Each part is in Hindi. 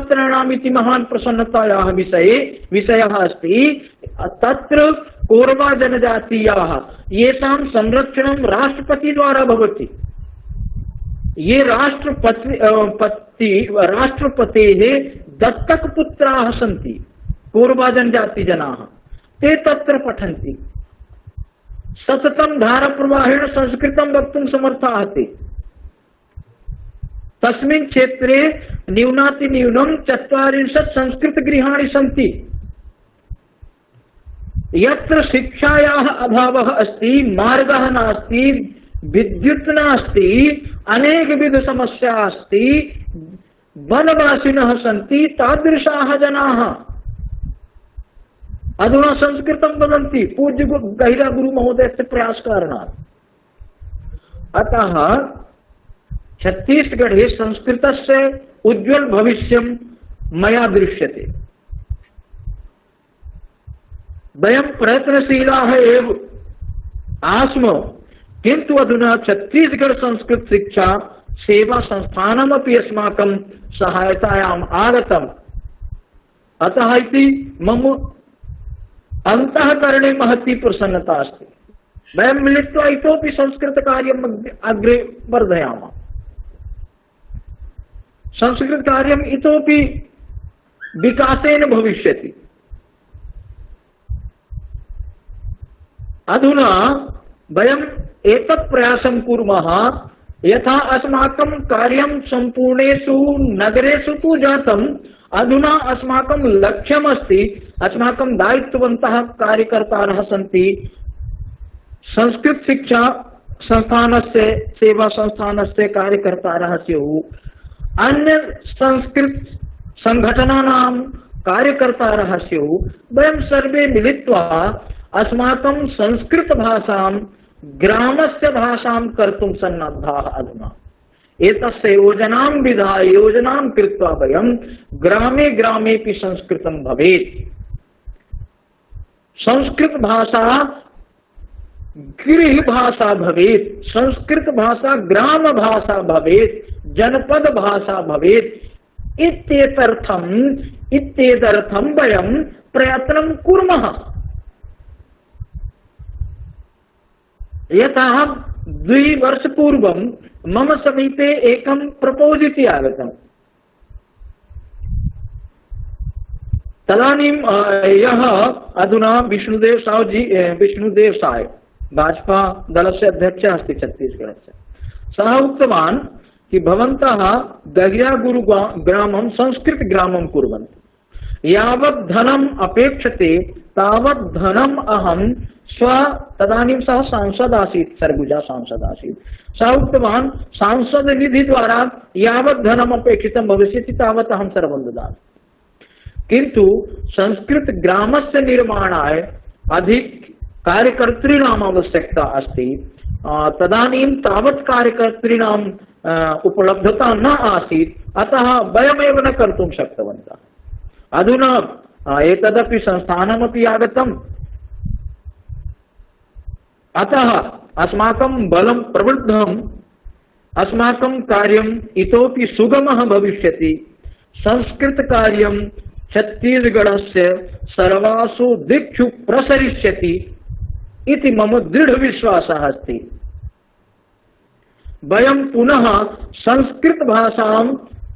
छात्राणाम् इति महान् प्रसन्नतायाः विषयः अस्ति। तत्र कोरवा जनजातीयाः येषां संरक्षणं राष्ट्रपति द्वारा भवति। ये राष्ट्रपतेः दत्तक पुत्राः सन्ति कोरवा जनजाति जनाः, ते तत्र पठन्ति। सततं धाराप्रवाहेण संस्कृतं वक्तुं समर्थाः ते। तस्मिन् क्षेत्रे न्यूनातिन्यूनं 40 संस्कृतगृहाणि सन्ति। यत्र शिक्षायाः अभावः अस्ति, मार्गः नास्ति, विद्युत् नास्ति, अनेकविध समस्या अस्ति, वनवासिनः सन्ति, तादृशाः जनाः अधुना संस्कृतं वदन्ति पूज्य गहिरा गुरु महोदयस्य प्रयासकारणात्। अतः छत्तीसगढ़े संस्कृतस्य उज्ज्वल भविष्यं मया दृश्यते। वयं प्रयत्नशीलाः एव आस्म, किन्तु अधुना छत्तीसगढ़ संस्कृत शिक्षा सेवा संस्थानमपि अस्माकं सहायतायाम् आगतम्। अतः इति मम अंतःकरणे महती प्रसन्नता अस्ति। वयं मिलित्वा इतोपि संस्कृतकार्यम् अग्रे वर्धयामः। संस्कृतकार्यम् इतोपि विकासेन भविष्यति। अधुना वयम् एतत् प्रयासं कुर्मः, यथा अस्माकं कार्यं सम्पूर्णेषु नगरेषु तु जातम्, अधुना अस्माकं लक्ष्यमस्ति, अस्माकं दायित्ववन्तः कार्यकर्तारः सन्ति, संस्कृत शिक्षा संस्थानस्य सेवा संस्थानस्य कार्यकर्तारः स्युः, अन्य संस्कृत संघटनानां कार्यकर्तारः स्युः। वयं सर्वे मिलित्वा अस्माकं संस्कृत भाषां ग्रामस्य भाषां कर्तुं सन्नद्धाः अधुना। एतस्य योजनां कृत्वा वयं ग्रामे ग्रामेऽपि संस्कृतं भवेत्। संस्कृत भाषा गृह भाषा भवेत्, संस्कृत भाषा ग्राम भाषा भवेत्, जनपद भाषा भवेत्। इत्येतदर्थं वयं प्रयत्नं कुर्मः। यथा 2 वर्षपूर्वं मम समीपे एकं प्रपोज इति आगतम्। तदानीं यः अधुना विष्णुदेव साय भाजपा दलस्य अध्यक्षः अस्ति छत्तीसगढ़स्य, सः उक्तवान् कि भवन्तः गहिरा गुरु ग्रामं संस्कृत ग्रामं कुर्वन्तु। यावत् धनम् अपेक्षते तावत् धनम् अहं तदानीं सः सांसद आसीत्, सरगुजा सांसद आसीत्। सः उक्तवान् सांसद निधि द्वारा यावत् धनम् अपेक्षितं भविष्यति तावत् अहं सर्वं ददामि। किन्तु संस्कृत ग्रामस्य निर्माणाय अधिक कार्यकर्तॄणाम् आवश्यकता अस्ति। तदानीं तावत् कार्यकर्तॄणाम् उपलब्धता न आसीत्, अतः वयमेव न कर्तुं शक्तवन्तः। अधुना एतदपि संस्थानमपि आगतम्, अतः अस्माकं बलं प्रवृद्धम्, अस्माकं कार्यम् इतोपि सुगमः भविष्यति। संस्कृत कार्यं छत्तीसगढ़स्य सर्वासु दिक्षु प्रसरिष्यति इति मम दृढविश्वासः अस्ति। वयं पुनः संस्कृत भाषां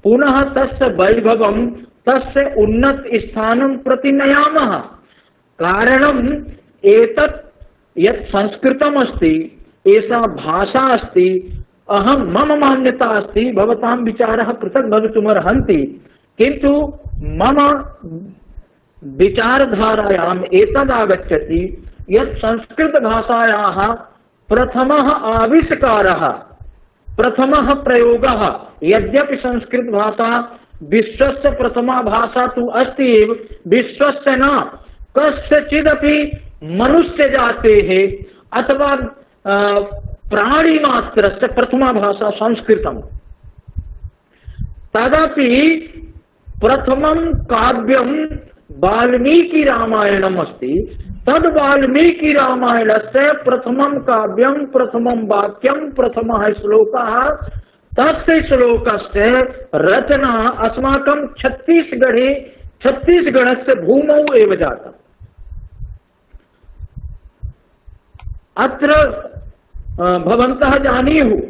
पुनः तस्य वैभवं, तस्य उन्नत स्थानं प्रति नयामः। कारणम् एतत् यत् संस्कृतम् अस्ति, एषा भाषा अस्ति, मम मान्यता अस्ति, भवतां विचारः पृथक् भवितुमर्हन्ति, किन्तु मम विचारधारायाम् एतदागच्छति यत् संस्कृतभाषायाः प्रथमः आविष्कारः, प्रथमः प्रयोगः, यद्यपि संस्कृतभाषा विश्वस्य प्रथमा भाषा तु अस्ति एव, विश्वस्य न, कस्यचिदपि मनुष्य जातेः अथवा प्राणिमात्रस्य प्रथमा भाषा संस्कृतम्। तदपि प्रथमं काव्यं वाल्मीकि रामायणम् अस्ति। तद् वाल्मीकि रामायणस्य प्रथमं काव्यं, प्रथमं वाक्यं, प्रथमः श्लोकः तस्य श्लोकस्य रचना अस्माकं छत्तीसगढ़स्य भूमौ एव जाता। अत्र भवन्तः जानीयुः,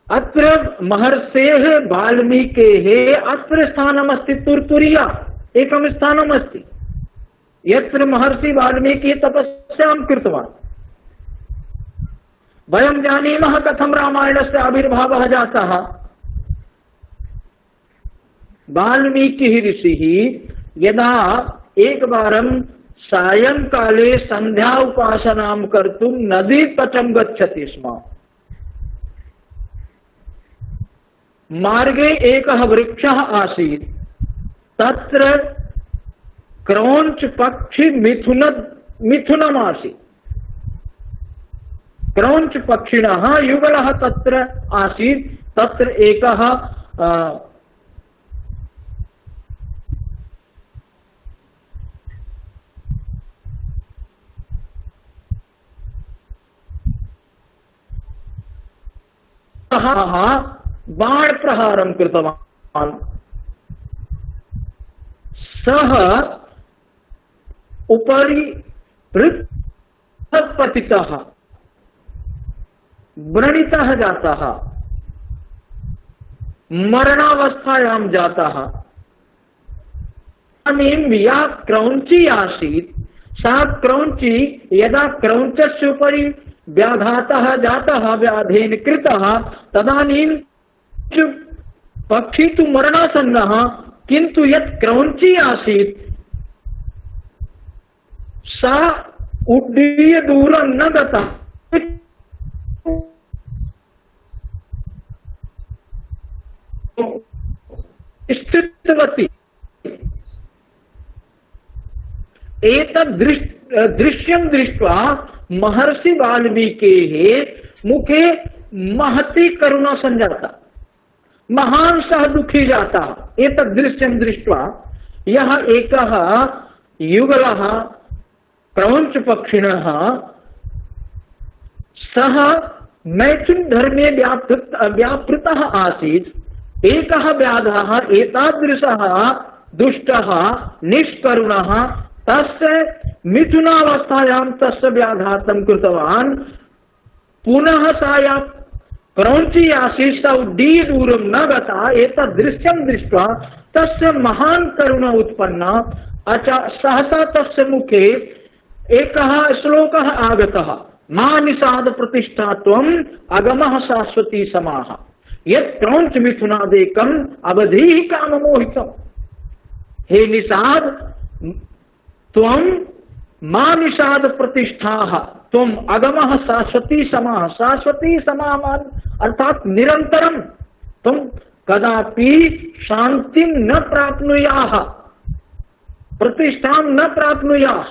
अत्र महर्षेः वाल्मीकेः अत्र स्थानमस्ति, तुर्तुरिया एकं स्थानमस्ति यत्र महर्षि वाल्मीकिः तपस्यां कृतवान्। वयं जानीमः कथं रामायणस्य आविर्भावः जातः। वाल्मीकिः ऋषिः यदा एकवारं सायंकाले संध्या उपासनां कर्तुं नदीतटं गच्छति स्म, मार्गे एकः वृक्षः आसीत्, तत्र क्रौञ्च पक्षी मिथुनमासीत्। क्रौञ्च पक्षिणः युगलः तत्र आसीत्। तत्र एकः बाणप्रहारं कृतवान्। सः उपरि पतितः, व्रणितः जातः, मरणावस्थायां जातः। या क्रौञ्ची आसीत्, सा क्रौञ्ची यदा क्रौञ्चस्य उपरि व्याघातः जातः, व्याधेन कृतः, तदानीं पक्षी तु मरणासन्नः, किन्तु यत् क्रौञ्ची आसीत् सा उड्डीय दूरं न गता, स्थितवती। एतद् दृश्यं दृष्ट्वा महर्षि वाल्मीकेः मुखे महती करुणा संजाता, महान् सः दुःखी जातः। एतद् दृश्यं दृष्ट्वा यः एकः युगलः क्रौञ्च पक्षिणः, सः मैथुन धर्मे व्यापृतः आसीत्। एकः व्याधः एतादृशः दुष्टः निष्करुणः तस्य मिथुनावस्थायां तस्य व्याघातं कृतवान्। पुनः सा या क्रौञ्ची आसीत् सा उड्डीय दूरं न गता। एतद् दृश्यं दृष्ट्वा तस्य महान् करुणा उत्पन्ना। सहसा तस्य मुखे एकः श्लोकः आगतः, मा निषाद प्रतिष्ठा त्वम् अगमः शाश्वती समाः, यत् क्रौञ्च मिथुनादेकम् अवधीः काममोहितम्। हे निषाद, त्वम् मा निषाद प्रतिष्ठाः, तुम अगमः शाश्वती समाः। शाश्वती समाः अर्थात निरंतरम, तुम कदापि शांतिं न प्राप्नुयाः, प्रतिष्ठां न प्राप्नुयाः।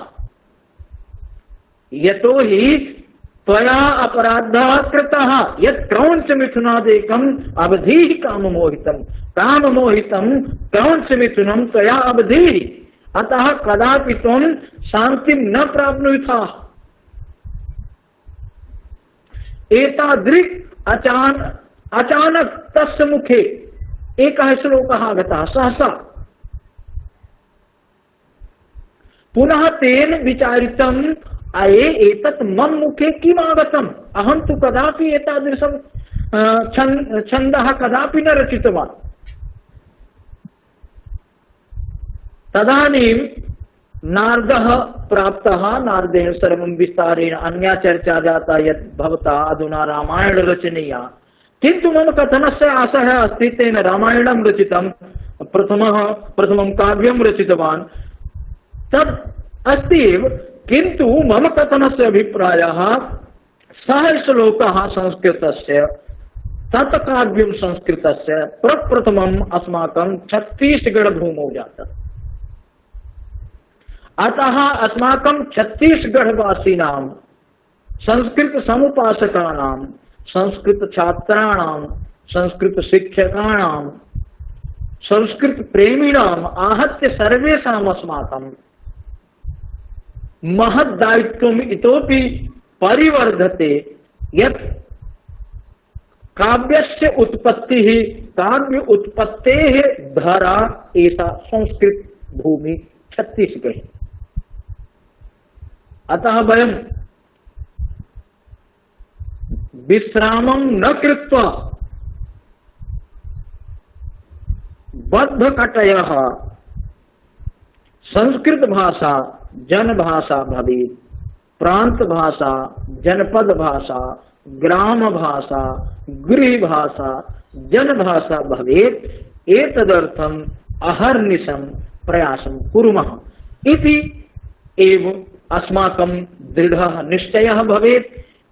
यतो हि त्वया अपराधः कृतः, यत् क्रौञ्च मिथुनादेकम् अवधीः काममोहितम्। काममोहितं क्रौञ्च मिथुनं त्वया अवधीः, अतः कदापि त्वं शान्तिं न प्राप्नुयाः। एतादृक् अचानक तस्य मुखे एकः श्लोकः आगतः। सहसा पुनः तेन विचारितम्, अये एतत् मम मुखे किम् आगतम्, अहं तु कदापि एतादृशं छन्दः कदापि न रचितवान्। तदानीं नारदः प्राप्तः। नारदेन सर्वं विस्तारेण अन्या चर्चा जाता यत् भवता अधुना रामायण रचनीया, किन्तु मम कथनस्य आशयः अस्ति तेन रामायणं रचितं, प्रथमं काव्यं रचितवान् तद् अस्ति एव, किन्तु मम कथनस्य अभिप्रायः सः श्लोकः संस्कृतस्य, तत् काव्यं संस्कृतस्य प्रप्रथमम् अस्माकं छत्तीसगढ़ भूमौ जातः। अतः अस्माकं छत्तीसगढ़वासीनां, संस्कृत समुपासकानां, संस्कृत छात्राणां, संस्कृत शिक्षकाणां, संस्कृत प्रेमिणाम् आहत्य सर्वेषाम् अस्माकं महद्दायित्वम् इतोपि परिवर्धते, यत् काव्यस्य उत्पत्ति ही काव्य उत्पत्ते धरा ऐसा संस्कृत भूमि छत्तीसगढ़। अतः वयं विश्रामं न कृत्वा बद्धकटयः संस्कृत भाषा जन भाषा भवेत्, प्रांत भाषा जनपद भाषा ग्राम भाषा गृह भाषा जन भाषा भवेत्, एतदर्थम् अहर्निशं प्रयासं कुर्मः इति एव अस्माकं दृढः निश्चयः भवेत्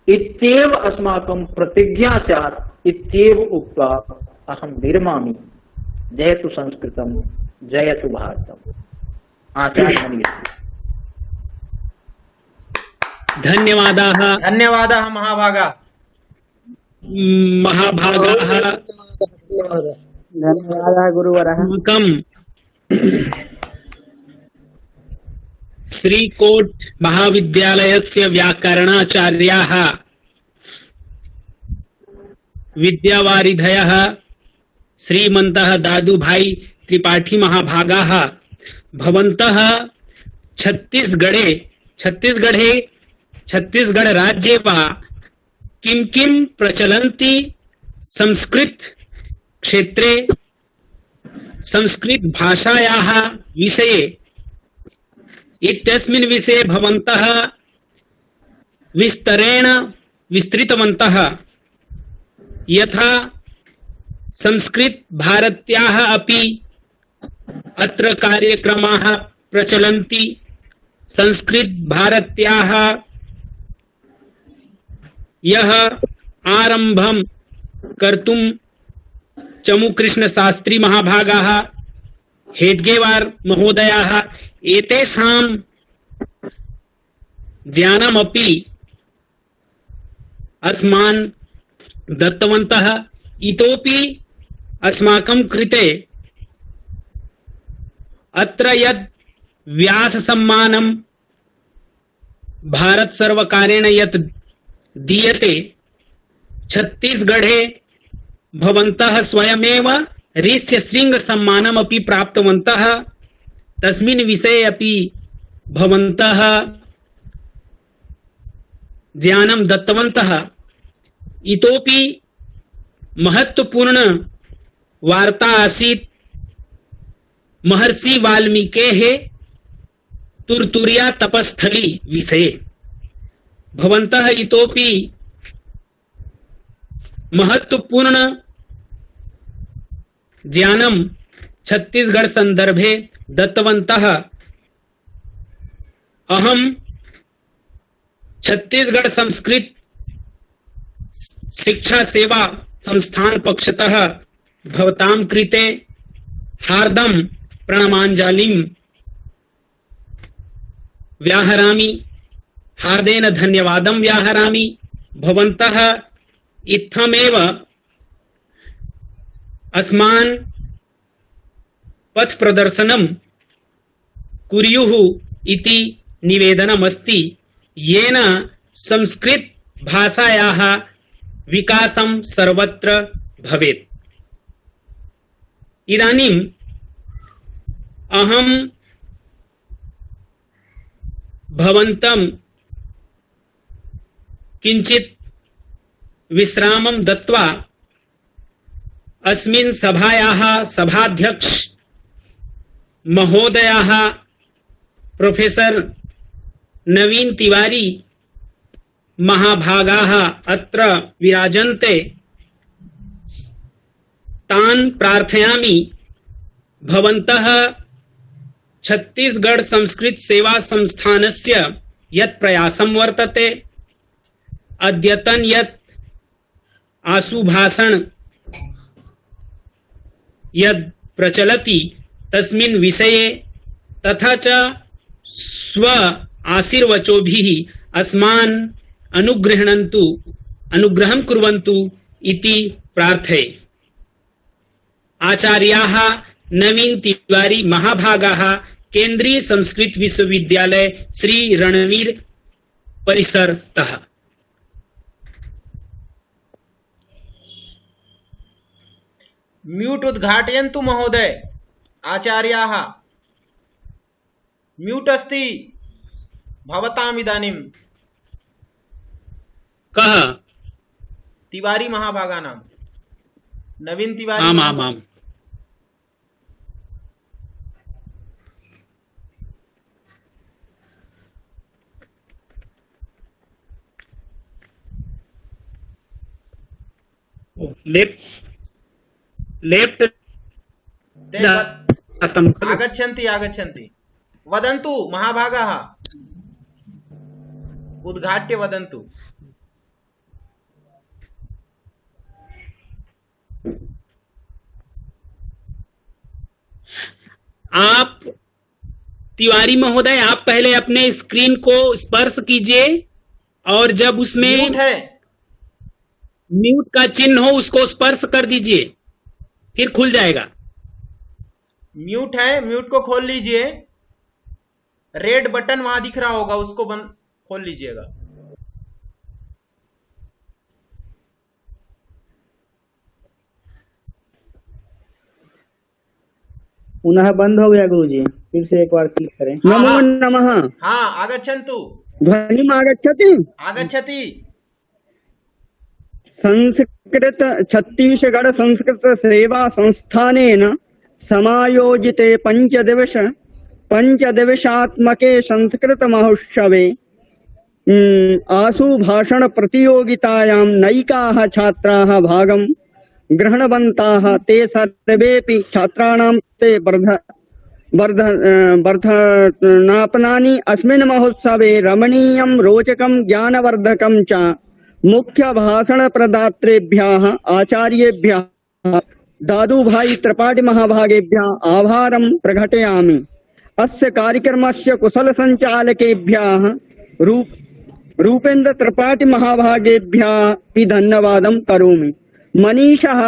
इत्येव अस्माकं प्रतिज्ञा स्यात् इत्येव उक्त्वा अहं विरमामि। जयतु संस्कृतं जयतु भारतम्। आचार्य धन्यवादाः धन्यवादाः महाभागाः धन्यवादः गुरुवरः। श्रीकोट महाविद्यालयस्य व्याकरणाचार्याः विद्यावारिधयः श्रीमन्तः दादुभाई त्रिपाठी महाभागाः भवन्तः छत्तीसगढ़ राज्ये वा किं किं प्रचलन्ति संस्कृत क्षेत्रे संस्कृत भाषायाः विषये इत्यस्मिन् विषये भवन्तः विस्तरेण विस्तृतवन्तः। यथा संस्कृत भारत्याः अपि अत्र कार्यक्रमाः प्रचलन्ति। संस्कृत भारत्याः यः आरम्भं कर्तुं चमुकृष्ण शास्त्री महाभागाः हेडगेवार महोदयाः एतेषां ज्ञानमपि अस्मान् दत्तवन्तः। इतोपि अस्माकं कृते अत्र यत् व्यास सम्मानं भारत सर्वकारेण यत् दीयते, छत्तीसगढ़े भवन्तः स्वयमेव ऋष्य शृंग सम्मानमपि प्राप्तवन्तः। तस्मिन् विषये अपि भवन्तः ज्ञानं दत्तवन्तः। इतोपि महत्वपूर्ण वार्ता आसीत् महर्षि वाल्मीकेः तुर्तुरिया तपस्थली विषये। भवन्तः इतोपि महत्वपूर्ण ज्ञानं छत्तीसगढ़ संदर्भे दत्तवन्तः। अहं छत्तीसगढ़ संस्कृत शिक्षा सेवा संस्थान पक्षतः भवतां कृते हार्दं प्रणमाञ्जलिं व्याहरामि, हार्देन धन्यवादं व्याहरामि। भवन्तः इत्थमेव अस्मान् पथ प्रदर्शनं कुर्युः इति निवेदनमस्ति, येन संस्कृत भाषायाः विकासं सर्वत्र भवेत्। इदानीम् अहं भवन्तं किञ्चित् विश्रामं दत्वा अस्मिन् सभायाः सभाध्यक्ष महोदयाः प्रोफेसर नवीन तिवारी महाभागाः अत्र विराजन्ते, तान् प्रार्थयामि भवन्तः छत्तीसगढ़ संस्कृत सेवा संस्थानस्य यत् प्रयासं वर्तते, अद्यतन यत् आशुभाषण यद् प्रचलति तस्मिन् विषये तथा च स्व आशीर्वचोभिः अस्मान् अनुग्रहं कुर्वन्तु इति प्रार्थये। आचार्याः नवीन तिवारी महाभागाः केंद्रीय संस्कृत विश्वविद्यालय श्री रणवीर परिसरतः। म्यूट उद्घाटयन्तु महोदय। आचार्याः म्यूट अस्ति भवताम् इदानीं। कः? तिवारी महाभागानां नवीन तिवारी। आम् आम् आम्। लेफ्ट जातं खलु? आगच्छन्ति आगच्छन्ति। वदन्तु महाभागाः, उद्घाट्य वदन्तु। आप तिवारी महोदय, आप पहले अपने स्क्रीन को स्पर्श कीजिए और जब उसमें म्यूट है। म्यूट का चिन्ह हो उसको स्पर्श कर दीजिए, फिर खुल जाएगा। म्यूट है, म्यूट को खोल लीजिए। रेड बटन वहां दिख रहा होगा, उसको बंद खोल लीजिएगा। पुनः बंद हो गया गुरुजी, फिर से एक बार क्लिक करें। हाँ, नमो हाँ। नमः। हाँ, आगच्छन्तु। ध्वनिम् आगच्छति? आगच्छति। संस्कृत छत्तीसगढ़ संस्कृत सेवा संस्थानेन समायोजिते पंचदिवसात्मके संस्कृत महोत्सवे आशु भाषण प्रतियोगितायां नैकाः छात्राः भागं ग्रहणवन्ताः। ते सर्वेपि छात्राणां ते वर्धनापनानि अस्मिन् महोत्सवे रमणीयं रोचकं ज्ञानवर्धकं च मुख्य भाषण प्रदात्रेभ्यः आचार्येभ्यः दादुभाई त्रिपाठी महाभागेभ्यः आभारं प्रकटयामि। अस्य कार्यक्रमस्य कुशल संचालकेभ्यः रूपेन्द्र त्रिपाठी महाभागेभ्यः अपि धन्यवादं करोमि। मनीषः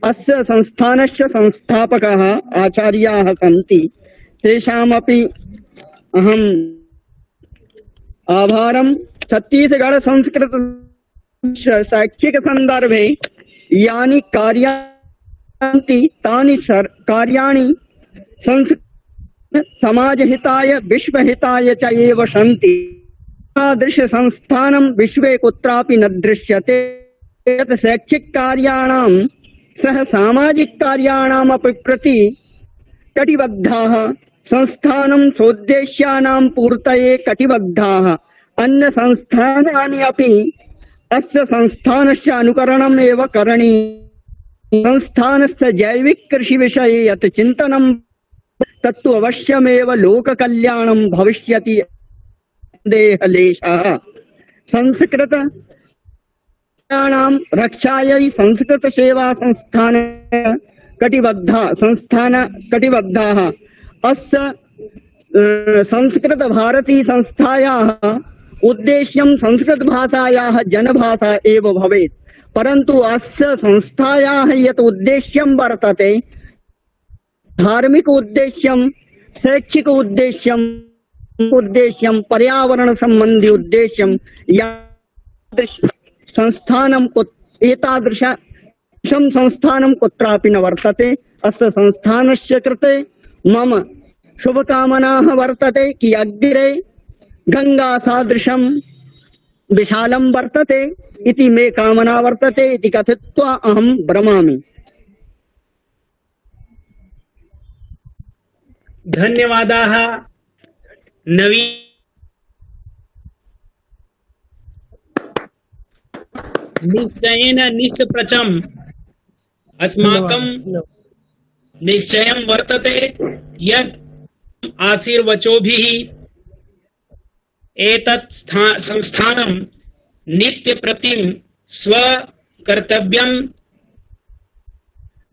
अस्य संस्थानस्य संस्थापकः आचार्याः सन्ति, तेषामपि अहम् आभारं। छत्तीसगढ़ संस्कृत शैक्षिक संदर्भे यानि कार्याणि तानि कार्याणि समाजहिताय विश्वहिताय च एव सन्ति। तादृश संस्थानं विश्वे कुत्रापि न दृश्यते। यत् शैक्षिक कार्याणां सह सामाजिक कार्याणामपि प्रति कटिबद्धाः। संस्थानं सोद्देश्यानां पूर्तये कटिबद्धाः। अन्य संस्थानानि अपि अस्य संस्थानस्य अनुकरणम् एव करणीयम्। संस्थानस्य जैविक कृषि विषये यत् चिन्तनं तत्तु अवश्यमेव लोककल्याणं भविष्यति। देहलेशः संस्कृत रक्षायै संस्कृत सेवा कटिबद्धाः। अस्य संस्कृत भारती संस्थायाः उद्देश्यं संस्कृत भाषायाः जनभाषा एव भवेत्। परन्तु अस्य संस्थायाः यत् उद्देश्यं वर्तते, धार्मिक उद्देश्यं, शैक्षिक उद्देश्यं, पर्यावरण संबंधी उद्देश्यं, संस्थानं एतादृशं संस्थानं कुत्रापि न वर्तते। अस्य संस्थानस्य कृते मम शुभकामनाः वर्तते कि अग्रे गंगा सादृशं विशालं वर्तते इति मे कामना वर्तते इति कथित्वा अहं ब्रमामि। धन्यवादाः। निश्चयेन निश्प्रचम् अस्माकं निश्चयं वर्तते यत् आशीर्वचोभिः एतत् संस्थानं नित्यप्रतिं स्वकर्तव्यं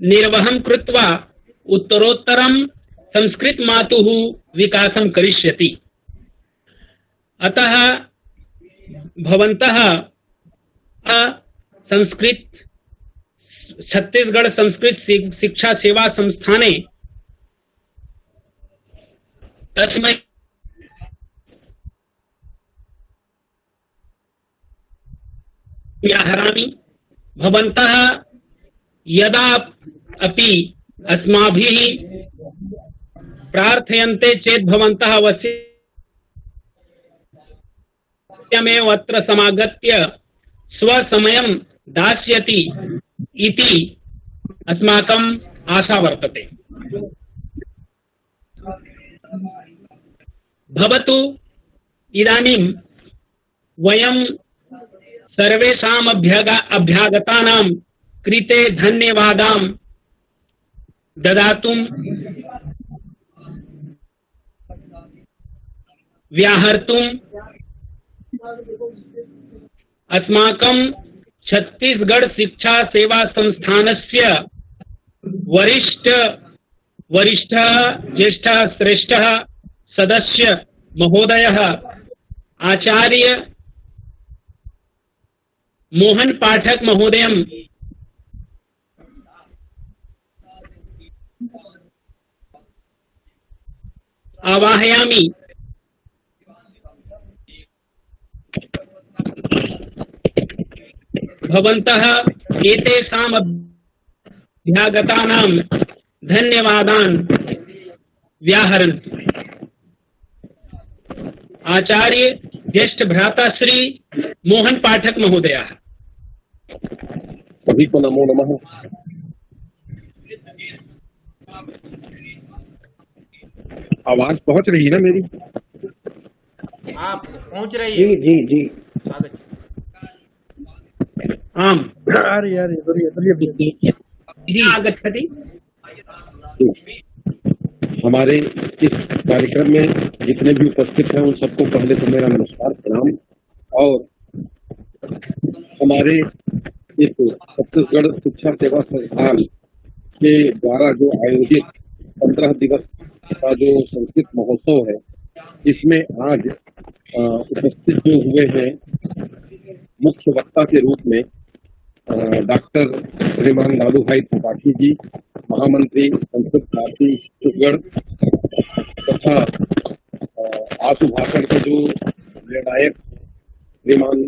निर्वहं कृत्वा उत्तरोत्तरं संस्कृत मातुः विकासं करिष्यति। अतः भवन्तः संस्कृत छत्तीसगढ़ संस्कृत शिक्षा सेवा संस्थाने तस्मै व्याहरामि। भवन्तः यदा अपि अस्माभिः प्रार्थयन्ते चेत् भवन्तः अवश्यमेव अत्र समागत्य स्वसमयं दास्यति इति अस्माकम् आशा वर्तते। भवतु इदानीं वयं सर्वेषाम् अभ्यागतानां कृते धन्यवादां ददातुं व्याहर्तुं अस्माकं छत्तीसगढ़ शिक्षा सेवा संस्थानस्य वरिष्ठः ज्येष्ठः श्रेष्ठः सदस्य महोदयः आचार्य मोहन पाठक महोदयं आवाहयामि। भवन्तः एतेषाम् अभ्यागतानां धन्यवादान् व्याहरन्तु। आचार्य ज्येष्ठ भ्राता श्री मोहन पाठक महोदयः। सभी को नमो नमः। आवाज पहुंच रही है ना मेरी? आप पहुंच रही जी है। जी जी आगच्छ। आम जी आगच्छति। हमारे इस कार्यक्रम में जितने भी उपस्थित हैं उन सबको पहले तो मेरा नमस्कार प्रणाम। और हमारे इस छत्तीसगढ़ शिक्षा सेवा संस्थान के द्वारा जो आयोजित 15 दिवस का जो संस्कृत महोत्सव है, इसमें आज उपस्थित जो हुए हैं मुख्य वक्ता के रूप में डॉक्टर श्रीमान लालू भाई त्रिपाठी जी, महामंत्री संस्कृत भारती छत्तीसगढ़, तथा आशु भाषण के जो निर्णायक श्रीमान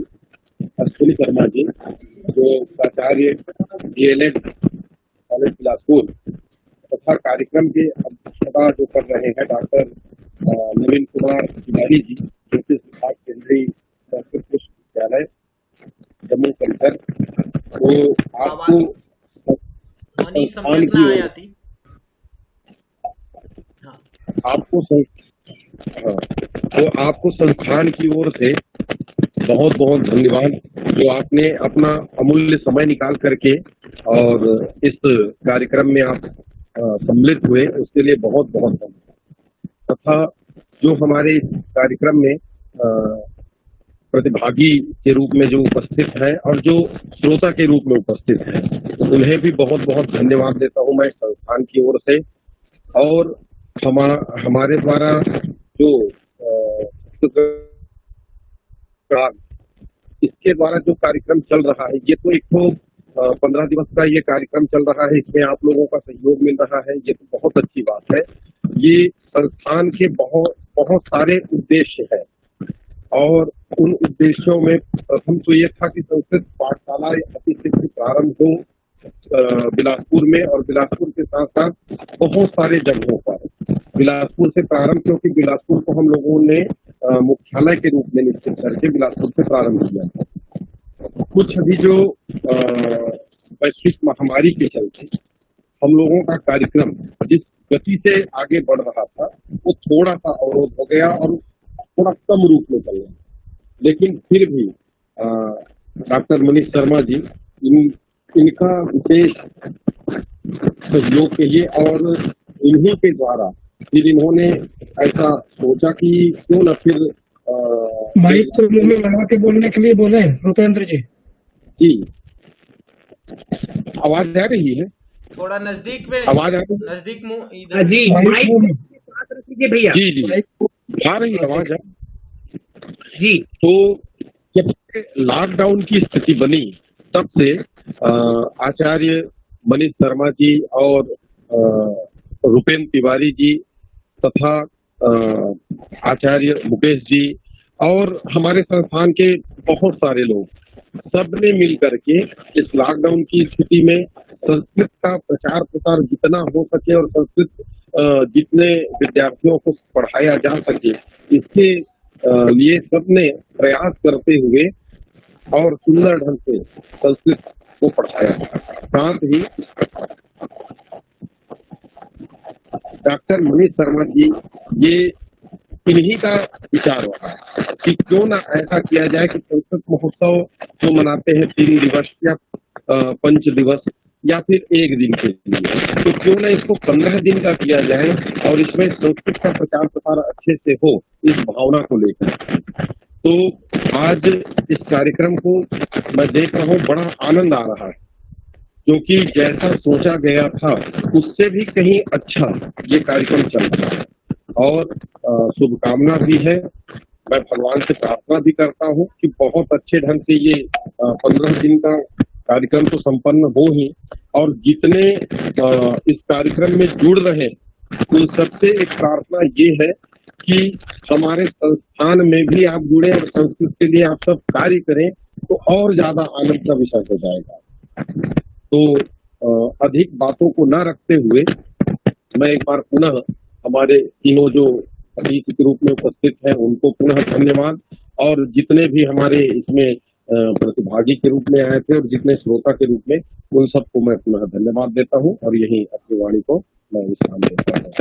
अश्विनी शर्मा जी, जो प्राचार्य DLED कॉलेज बिलासपुर, तथा कार्यक्रम के अध्यक्षता जो कर रहे हैं डॉक्टर नवीन कुमार तिवारी जी, ज्योतिष विभाग केंद्रीय संस्कृत विश्वविद्यालय जम्मू कश्मीर। तो आपको ध्वनि सम्यक न आयाति। आपको संस्थान की ओर से बहुत बहुत धन्यवाद, जो आपने अपना अमूल्य समय निकाल करके और इस कार्यक्रम में आप सम्मिलित हुए, उसके लिए बहुत बहुत धन्यवाद। तथा जो हमारे इस कार्यक्रम में प्रतिभागी के रूप में जो उपस्थित हैं और जो श्रोता के रूप में उपस्थित हैं, उन्हें भी बहुत बहुत धन्यवाद देता हूं मैं संस्थान की ओर से। और हमारे द्वारा जो इसके द्वारा जो कार्यक्रम चल रहा है, ये तो एक तो 15 दिवस का ये कार्यक्रम चल रहा है, इसमें आप लोगों का सहयोग मिल रहा है, ये तो बहुत अच्छी बात है। ये संस्थान के बहुत सारे उद्देश्य हैं और उन उद्देश्यों में प्रथम तो ये था कि संस्कृत पाठशाला अतिशीघ्र प्रारंभ हो बिलासपुर में, और बिलासपुर के साथ साथ बहुत सारे जगहों पर। बिलासपुर से प्रारंभ, क्योंकि बिलासपुर को हम लोगों ने मुख्यालय के रूप में निश्चित करके बिलासपुर से प्रारंभ किया था। कुछ अभी जो वैश्विक महामारी के चलते हम लोगों का कार्यक्रम जिस गति से आगे बढ़ रहा था, वो थोड़ा सा अवरोध हो गया और थोड़ा कम रूप में चल रहा। लेकिन फिर भी डॉक्टर मनीष शर्मा जी, इनका विशेष सहयोग के लिए, और इन्हीं के द्वारा फिर इन्होंने ऐसा सोचा कि क्यों न फिर माइक को मुंह में लगा के बोलने के लिए बोले रुपेंद्र जी। जी, आवाज आ रही है? थोड़ा नजदीक में आवाज आ रही है? नजदीक मुंह इधर। जी भैया। जी जी आ रही है आवाज? जी। तो जब लॉकडाउन की स्थिति बनी, तब से आचार्य मनीष शर्मा जी और रुपेंद्र तिवारी जी तथा आचार्य मुकेश जी और हमारे संस्थान के बहुत सारे लोग, सब ने मिल करके इस लॉकडाउन की स्थिति में संस्कृत का प्रचार प्रसार जितना हो सके और संस्कृत जितने विद्यार्थियों को पढ़ाया जा सके, इसके लिए सबने प्रयास करते हुए और सुंदर ढंग से संस्कृत को पढ़ाया। साथ ही डॉक्टर मनीष शर्मा जी, ये इन्हीं का विचार रहा कि क्यों ना ऐसा किया जाए कि संस्कृत महोत्सव जो मनाते हैं 3 दिवस या 5 दिवस या फिर 1 दिन के लिए, तो क्यों ना इसको 15 दिन का किया जाए और इसमें संस्कृत का प्रचार प्रसार अच्छे से हो, इस भावना को लेकर। तो आज इस कार्यक्रम को मैं देख रहा हूँ, बड़ा आनंद आ रहा है, क्योंकि जैसा सोचा गया था उससे भी कहीं अच्छा ये कार्यक्रम चल रहा है और शुभकामना भी है। मैं भगवान से प्रार्थना भी करता हूँ कि बहुत अच्छे ढंग से ये 15 दिन का कार्यक्रम तो संपन्न हो ही, और जितने इस कार्यक्रम में जुड़ रहे उन सबसे एक प्रार्थना ये है कि हमारे संस्थान में भी आप जुड़े और संस्कृत के लिए आप सब कार्य करें, तो और ज्यादा आनंद का विषय हो जाएगा। तो अधिक बातों को न रखते हुए मैं एक बार पुनः हमारे तीनों जो अतिथि के रूप में उपस्थित हैं उनको पुनः धन्यवाद, और जितने भी हमारे इसमें प्रतिभागी के रूप में आए थे और जितने श्रोता के रूप में, उन सबको मैं पुनः धन्यवाद देता हूं और यही अपनी वाणी को मैं विश्राम देता हूं।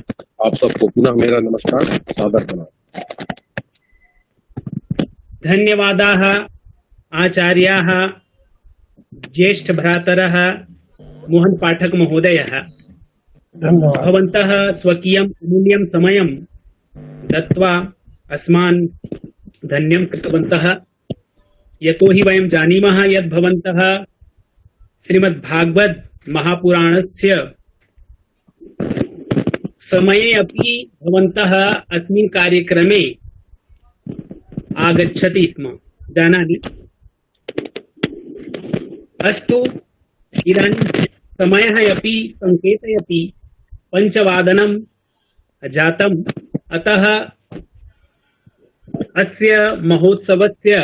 आप सबको पुनः मेरा नमस्कार, सादर प्रणाम। धन्यवादाः आचार्याः, ज्येष्ठ भ्रातरः मोहन पाठक महोदयः, भवन्तः स्वकीयम् अमूल्यं समयं दत्त्वा अस्मान् धन्यं कृतवन्तः। यतो हि वयं जानीमः यत् भवन्तः श्रीमद्भागवत महापुराणस्य समये अपि भवन्तः अस्मिन् कार्यक्रमे आगच्छति स्म, जानामि। अस्तु, इदानीं समयः अपि संकेतयति 5:00 जातम्, अतः अस्य महोत्सवस्य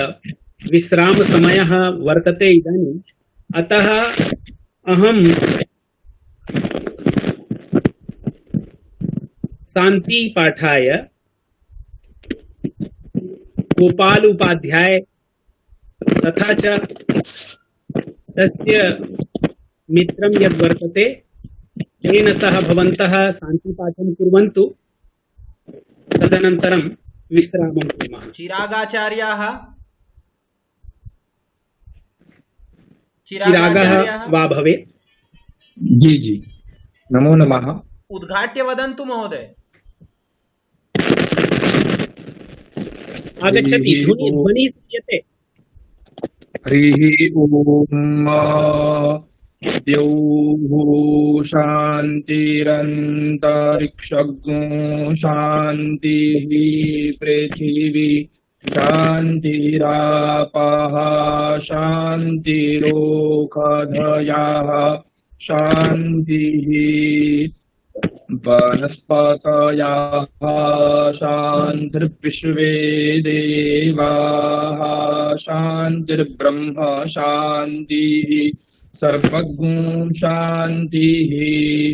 विश्राम समयः वर्तते इदानीम्। अतः अहं शान्ति पाठाय गोपाल उपाध्याय तथा च तस्य मित्रं यद् वर्तते तेन सह भवन्तः शान्तिपाठं कुर्वन्तु, तदनन्तरं विश्रामं कुर्मः। चिरागाचार्याः चिरागः वा भवेत्। जी जी, नमो नमः। उद्घाट्य वदन्तु महोदय। आगच्छति, ध्वनिः श्रूयते। हरिः ओम्। द्यौः शान्तिरन्तरिक्षगो शान्तिः, पृथिवी शान्तिरापः शान्तिरोषधयः शान्तिः, वनस्पतयः शान्तिर्विश्वे देवाः शान्तिर्ब्रह्म शान्तिः, सर्वगुं शान्तिः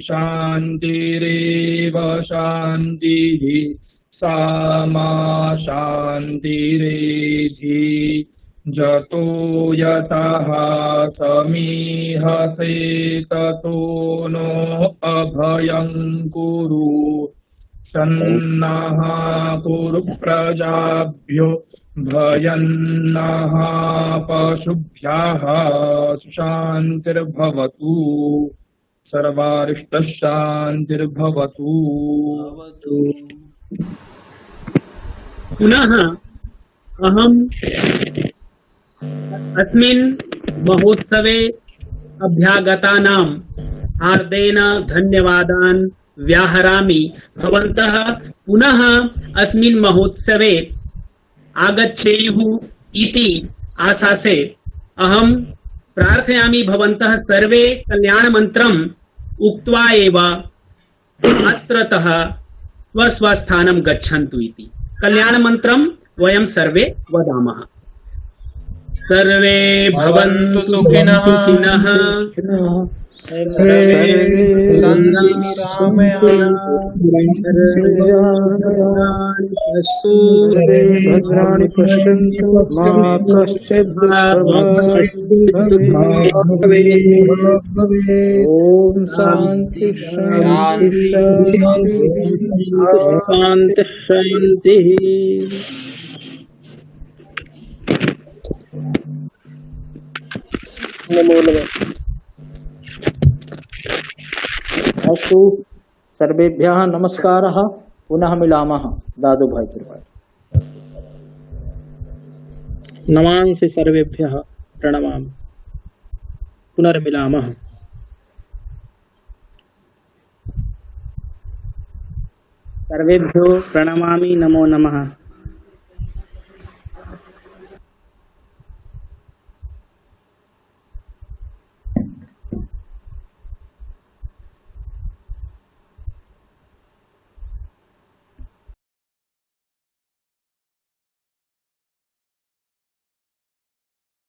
शान्तिरेव शान्तिः, सामा शान्तिरेधि। जतो यतः समीहसे ततो नो अभयं कुरु, सन्नः कुरु प्रजाभ्यो भयन्नः पशुभ्यः, सुशान्तिर्भवतु, सर्वारिष्टशान्तिर्भवतु। पुनः अहम् अस्मिन् महोत्सवे अभ्यागतानां हार्देन धन्यवादान् व्याहरामि। भवन्तः पुनः अस्मिन् महोत्सवे आगच्छेयुः इति आशासे अहं प्रार्थयामि। भवन्तः सर्वे कल्याणमन्त्रम् उक्त्वा एव अत्रतः स्वस्वस्थानं गच्छन्तु इति कल्याणमन्त्रं वयं सर्वे वदामः। सर्वे भवन्तु सुखिनः, सर्वे सन्तु भद्राणि पश्यन्तु मा कश्चित् ओम शांति शांति शांति शांति। नमो नमः। अस्तु सर्वेभ्यः नमस्कारः। पुनः मिलामः दादू भाई त्रिपाठी। नमांसि सर्वेभ्यः प्रणमामि। पुनर्मिलामः। सर्वेभ्यो प्रणमामि। नमो नमः।